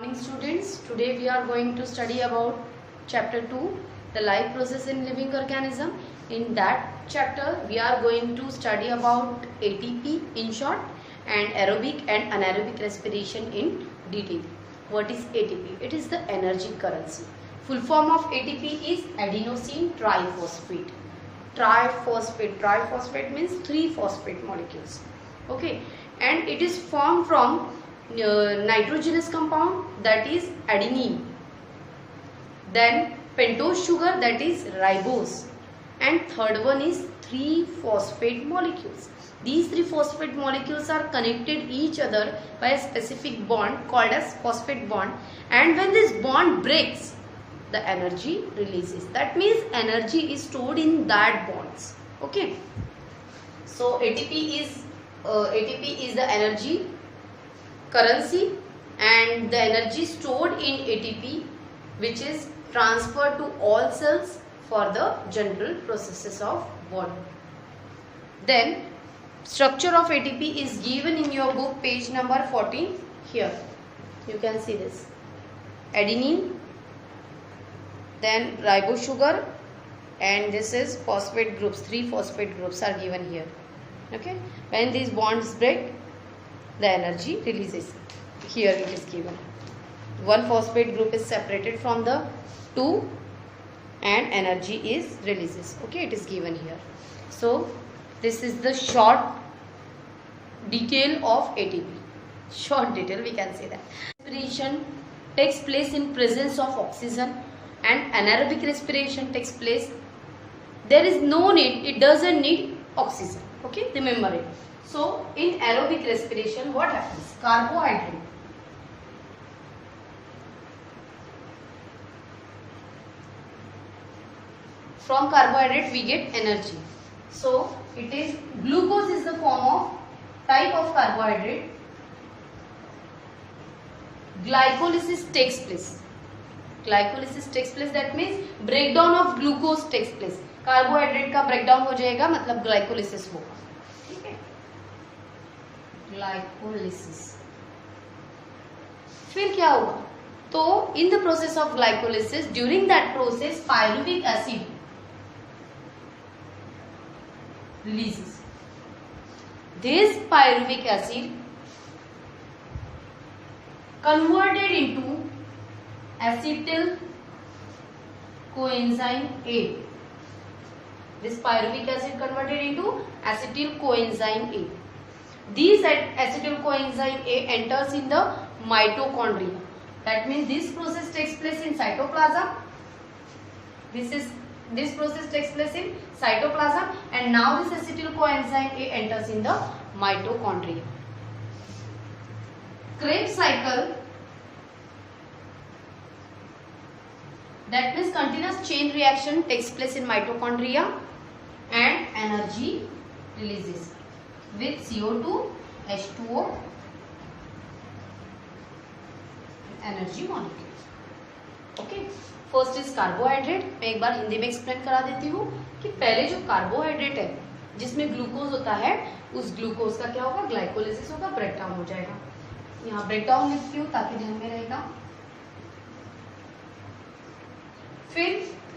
Morning students, today we are going to study about chapter 2, the life process in living organism. In that chapter we are going to study about ATP in short and aerobic and anaerobic respiration in detail. What is ATP? It is the energy currency. Full form of ATP is adenosine triphosphate. Triphosphate means 3 phosphate molecules. Okay, and it is formed from nitrogenous compound, that is adenine, then pentose sugar, that is ribose, and third one is 3 phosphate molecules. These 3 phosphate molecules are connected each other by a specific bond called as phosphate bond, and when this bond breaks, the energy releases. That means energy is stored in that bonds. Okay, so ATP is the energy currency, and the energy stored in ATP which is transferred to all cells for the general processes of body. Then structure of ATP is given in your book, page number 14. Here you can see this: adenine, then ribose sugar, and this is phosphate groups. 3 phosphate groups are given here. Okay, when these bonds break, the energy releases. Here it is given. 1 phosphate group is separated from the 2 and energy is releases. Okay, it is given here. So this is the short detail of ATP. Short detail, we can say that. Respiration takes place in presence of oxygen, and anaerobic respiration takes place. There is no need, it doesn't need oxygen. Okay, remember it. So in aerobic respiration, what happens? Carbohydrate. From carbohydrate we get energy. So it is glucose is the form of type of carbohydrate. Glycolysis takes place. Glycolysis takes place, that means breakdown of glucose takes place. Carbohydrate का breakdown हो जाएगा, मतलब glycolysis होगा. ठीक है, glycolysis. फिर क्या हुआ? तो in the process of glycolysis, during that process pyruvic acid releases. This pyruvic acid converted into acetyl coenzyme A. This pyruvic acid converted into acetyl coenzyme A. This acetyl coenzyme A enters in the mitochondria. That means this process takes place in cytoplasm. This process takes place in cytoplasm, and now this acetyl coenzyme A enters in the mitochondria. Krebs cycle, that means continuous chain reaction takes place in mitochondria, and energy releases with CO2, H2O, energy molecules. Okay, first is carbohydrate. मैं एक बार हिंदी में explain करा देती हूँ कि पहले जो carbohydrate है जिसमें ग्लूकोज होता है, उस ग्लूकोज का क्या होगा? ग्लाइकोलिसिस होगा, ब्रेकडाउन हो जाएगा. यहाँ ब्रेकडाउन लिखती हूँ ताकि ध्यान में रहेगा. फिर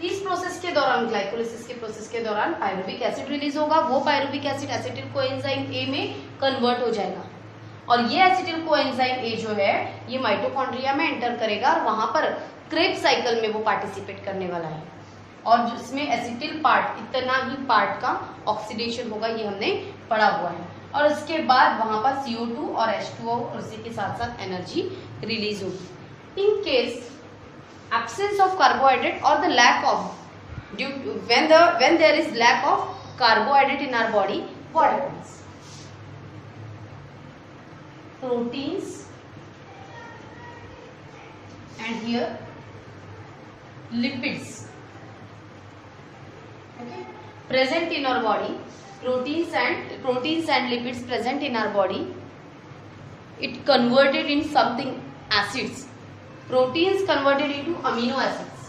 इस प्रोसेस के दौरान, ग्लाइकोलिसिस के प्रोसेस के दौरान पायरुविक एसिड रिलीज होगा. वो pyruvic acid acetyl coenzyme A में कन्वर्ट हो जाएगा, और ये एसिटिल कोएंजाइम ए जो है ये माइटोकॉन्ड्रिया में एंटर करेगा, और वहां पर क्रेब्स साइकिल में वो पार्टिसिपेट करने वाला है. और जिसमें एसिटिल पार्ट, इतना ही पार्ट का ऑक्सीडेशन होगा, ये हमने पढ़ा हुआ है. और इसके बाद वहां पर CO2 और H2O और उसी के साथ साथ एनर्जी रिलीज होगी. In case absence of carbohydrate or the lack of, when there is lack of carbohydrate in our body, what happens? Proteins, and here lipids, okay, present in our body. Proteins and lipids present in our body, it converted in something acids. Proteins converted into amino acids,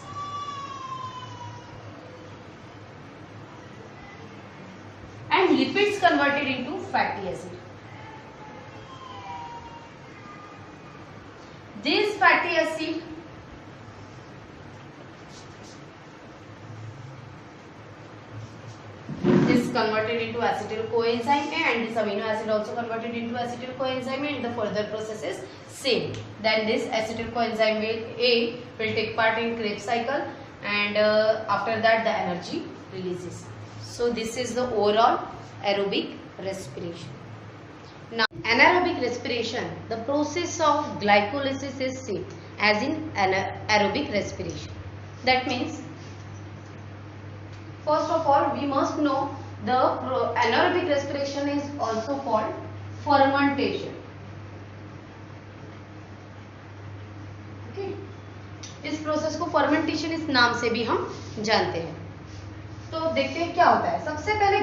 and lipids converted into fatty acid. This fatty acid is converted into acetyl coenzyme A, and this amino acid also converted into acetyl coenzyme A, and the further process is same. Then this acetyl coenzyme A will take part in Krebs cycle, and after that the energy releases. So this is the overall aerobic respiration. Now anaerobic respiration, the process of glycolysis is same as in aerobic respiration. That means first of all we must know the anaerobic respiration is also called fermentation. Okay, इस process को fermentation इस नाम से भी हम जानते हैं. तो देखते हैं क्या होता है. सबसे पहले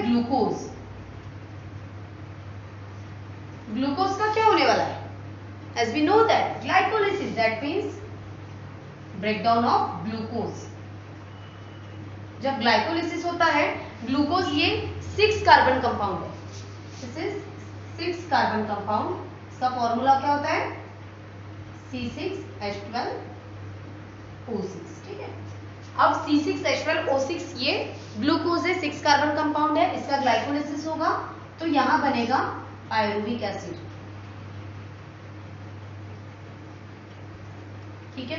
ग्लूकोज का क्या होने वाला है? As we know that glycolysis, that means breakdown of glucose. जब ग्लाइकोलिसिस होता है ग्लूकोज ये 6 कार्बन कंपाउंड है. This is 6 carbon compound. इसका फॉर्मूला क्या होता है? C6H12O6. ठीक है. अब C6H12O6 ये ग्लूकोज है, 6 कार्बन कंपाउंड है. इसका ग्लाइकोलिसिस होगा तो यहां बनेगा पायरुविक एसिड. ठीक है.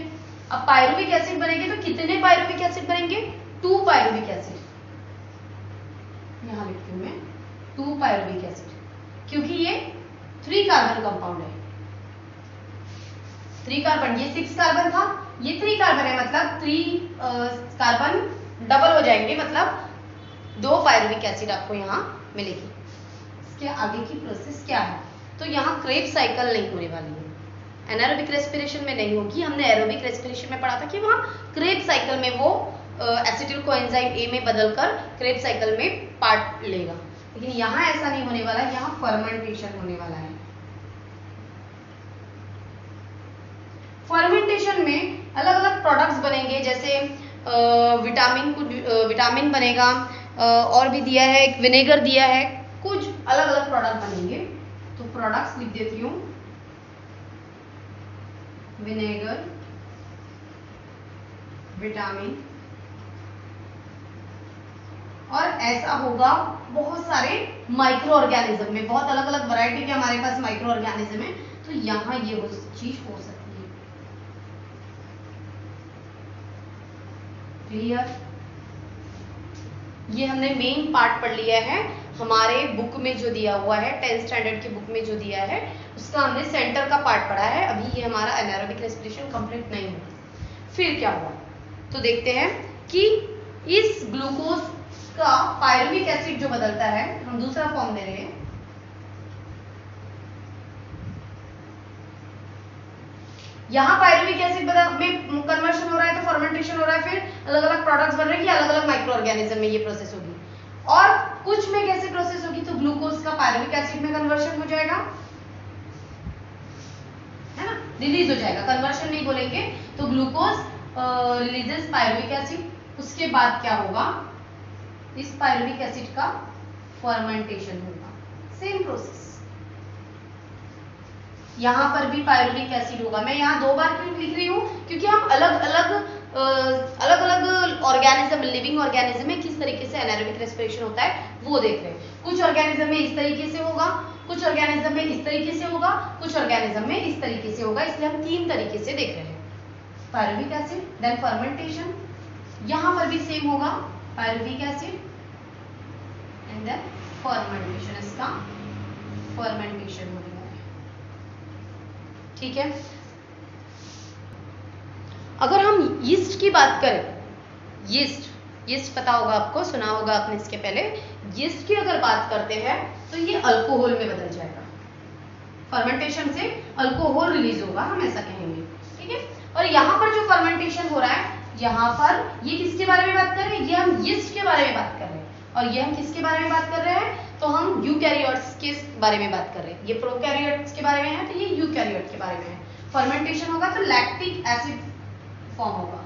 अब पायरुविक एसिड बनेंगे तो कितने पायरुविक एसिड बनेंगे? 2 पायरुविक एसिड. यहां लिखती हूं मैं 2 पायरुविक एसिड, क्योंकि ये 3 कार्बन कंपाउंड है. 3 कार्बन, ये 6 कार्बन था, ये 3 कार्बन है, मतलब 3 कार्बन डबल हो जाएंगे, मतलब 2 पायरुविक एसिड आपको यहाँ मिलेगी. इसके आगे की प्रोसेस क्या है? तो यहाँ क्रेब्स साइकिल नहीं होने वाली है. एनारोबिक रेस्पिरेशन में नहीं होगी. हमने एरोबिक रेस्पिरेशन में पढ़ा था कि वहाँ क्रेब्स साइकिल में वो एसिटिल कोएंजाइम ए में बदलकर क्रेब्स साइकिल में पार्ट लेगा. लेकिन यहाँ ऐसा नहीं होने वाला है. यहाँ फर्मेंटेशन होने वाला है. फर्मेंटेशन में अलग अलग प्रोडक्ट्स बनेंगे, जैसे विटामिन बनेगा, और भी दिया है, एक विनेगर दिया है, कुछ अलग अलग प्रोडक्ट बनेंगे. तो प्रोडक्ट्स लिख देती हूँ, विनेगर, विटामिन, और ऐसा होगा बहुत सारे माइक्रो ऑर्गेनिज्म में. बहुत अलग अलग वैरायटी के हमारे पास माइक्रो ऑर्गेनिज्म है. तो यहाँ ये चीज हो सकती है. क्लियर? ये हमने मेन पार्ट पढ़ लिया है. हमारे बुक में जो दिया हुआ है, 10th स्टैंडर्ड की बुक में जो दिया है, उसका हमने सेंटर का पार्ट पढ़ा है. अभी ये हमारा एनारोबिक रेस्पिरेशन कंप्लीट नहीं हुआ. फिर क्या हुआ? तो देखते हैं कि इस ग्लूकोज का पायरुविक एसिड जो बदलता है, हम दूसरा फॉर्म दे रहे हैं. यहाँ पायरुविक एसिड में कन्वर्शन हो रहा है, तो फर्मेंटेशन हो रहा है. फिर अलग अलग प्रोडक्ट्स बन रहे हैं कि अलग अलग माइक्रो ऑर्गेनिज्म में ये प्रोसेस होगी. और कुछ में कैसे प्रोसेस होगी? तो ग्लूकोज का पायरुविक एसिड में कन्वर्शन हो जाएगा, है ना, रिलीज हो जाएगा. कन्वर्शन नहीं बोलेंगे. तो ग्लूकोज रिलीजेस पायरुविक एसिड. उसके बाद क्या होगा? इस पायरुविक एसिड का फर्मेंटेशन होगा. Same process. यहाँ पर भी पायरुविक एसिड होगा. मैं यहाँ 2 बार क्यों लिख रही हूँ? क्योंकि हम अलग अलग ऑर्गेनिज्म, लिविंग ऑर्गेनिज्म में किस तरीके से एनारोबिक रेस्पिरेशन होता है वो देख रहे हैं. कुछ ऑर्गेनिज्म में इस तरीके से होगा, कुछ ऑर्गेनिज्म में इस तरीके से होगा, कुछ ऑर्गेनिज्म में इस तरीके से होगा. इसलिए हम 3 तरीके से देख रहे हैं. Pyruvic acid, then fermentation. यहाँ पर भी सेम होगा, pyruvic acid and then fermentation. इसका फर्मेंटेशन होगा. ठीक है. अगर हम यीस्ट की बात करें, यीस्ट पता होगा आपको, सुना होगा आपने इसके पहले. यीस्ट की अगर बात करते हैं तो ये अल्कोहल में बदल जाएगा. फर्मेंटेशन से अल्कोहल रिलीज होगा, हम ऐसा कहेंगे. ठीक है. और यहाँ पर जो फर्मेंटेशन हो रहा है, यहाँ पर ये किसके बारे में बात कर रहे हैं? ये हम यीस्ट के बारे में बात कर रहे हैं. और ये हम किसके बारे में बात कर रहे हैं? तो हम यूकैरियोट्स के बारे में बात कर रहे हैं. ये प्रोकैरियोट्स के बारे में है, तो ये यूकैरियोट के बारे में है. फर्मेंटेशन होगा तो लैक्टिक एसिड फॉर्म होगा.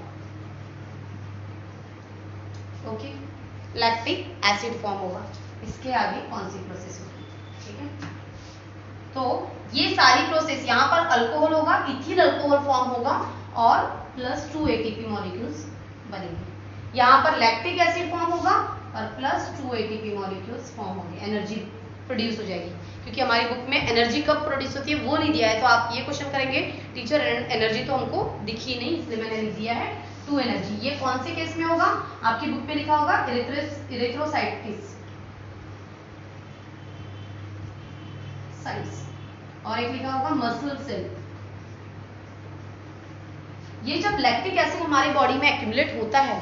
ओके, लैक्टिक एसिड फॉर्म होगा. इसके आगे कौन सी प्रोसेस होगी? ठीक है. तो ये सारी प्रोसेस, यहाँ पर अल्कोहल होगा, इथिल अल्कोहल फॉर्म होगा और प्लस 2 ATP मॉलिक्यूल्स बनेंगे। यहाँ पर लैक्टिक एसिड फॉर्म होगा और प्लस 2 ATP मॉलिक्यूल्स फॉर्म होंगे, एनर्जी प्रोड्यूस हो जाएगी। क्योंकि हमारी बुक में एनर्जी कब प्रोड्यूस होती है वो नहीं दिया है, तो आप ये क्वेश्चन करेंगे टीचर एनर्जी तो हमको दिखी नहीं, इसलिए मैंने लिख दिया है 2 एनर्जी। ये कौन से केस में होगा? आपकी बुक में लिखा होगा इरेथ्रोसाइट्स और एक लिखा होगा मसल सेल। ये जब लैक्टिक एसिड हमारी बॉडी में एक्यूमुलेट होता है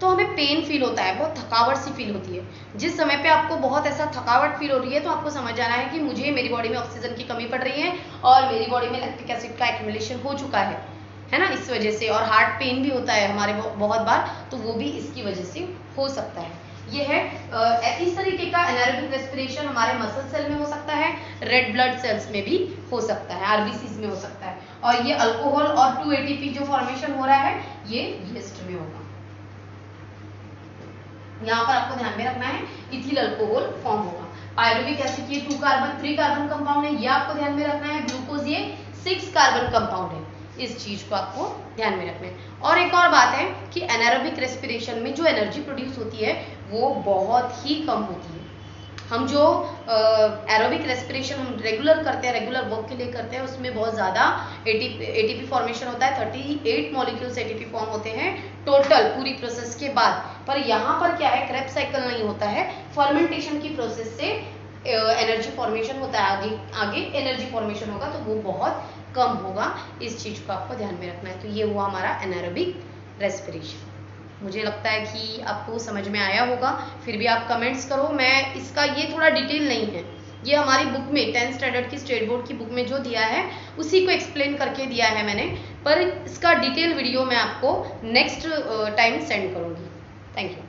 तो हमें पेन फील होता है, बहुत थकावट सी फील होती है। जिस समय पे आपको बहुत ऐसा थकावट फील हो रही है तो आपको समझ आना है कि मुझे मेरी बॉडी में ऑक्सीजन की कमी पड़ रही है और मेरी बॉडी में लैक्टिक एसिड का एक्यूमुलेशन हो चुका है ना, इस वजह से। और हार्ट पेन भी होता है हमारे बहुत बार, तो वो भी इसकी वजह से हो सकता है। ये है इस तरीके का एनारोबिक रेस्पिरेशन हमारे मसल सेल में हो सकता है, रेड ब्लड सेल्स में भी हो सकता है, आरबीसीज में हो सकता है। और ये अल्कोहल और 2 ATP जो फॉर्मेशन हो रहा है ये यीस्ट में होगा। यहाँ पर आपको ध्यान में रखना है इथिल अल्कोहल फॉर्म होगा। पायरुविक एसिड ये 2 कार्बन 3 कार्बन कंपाउंड है, ये आपको ध्यान में रखना है। ग्लूकोज ये 6 कार्बन कंपाउंड है, इस चीज को आपको ध्यान में रखना है। और एक और बात है कि एनारोबिक रेस्पिरेशन में जो एनर्जी प्रोड्यूस होती है वो बहुत ही कम होती है। हम जो एरोबिक रेस्पिरेशन हम रेगुलर करते हैं, रेगुलर वर्क के लिए करते हैं, उसमें बहुत ज़्यादा एटीपी फॉर्मेशन होता है। 38 मॉलिक्यूल्स एटीपी फॉर्म होते हैं टोटल पूरी प्रोसेस के बाद। पर यहाँ पर क्या है, क्रेब्स साइकिल नहीं होता है, फर्मेंटेशन की प्रोसेस से एनर्जी फॉर्मेशन होता है, आगे एनर्जी फॉर्मेशन होगा तो वो बहुत कम होगा। इस चीज को आपको ध्यान में रखना है। तो ये हुआ हमारा एनारोबिक रेस्पिरेशन। मुझे लगता है कि आपको समझ में आया होगा, फिर भी आप कमेंट्स करो। मैं इसका ये थोड़ा डिटेल नहीं है, ये हमारी बुक में 10th स्टैंडर्ड की स्टेट बोर्ड की बुक में जो दिया है उसी को एक्सप्लेन करके दिया है मैंने, पर इसका डिटेल वीडियो मैं आपको नेक्स्ट टाइम सेंड करूँगी। Thank you.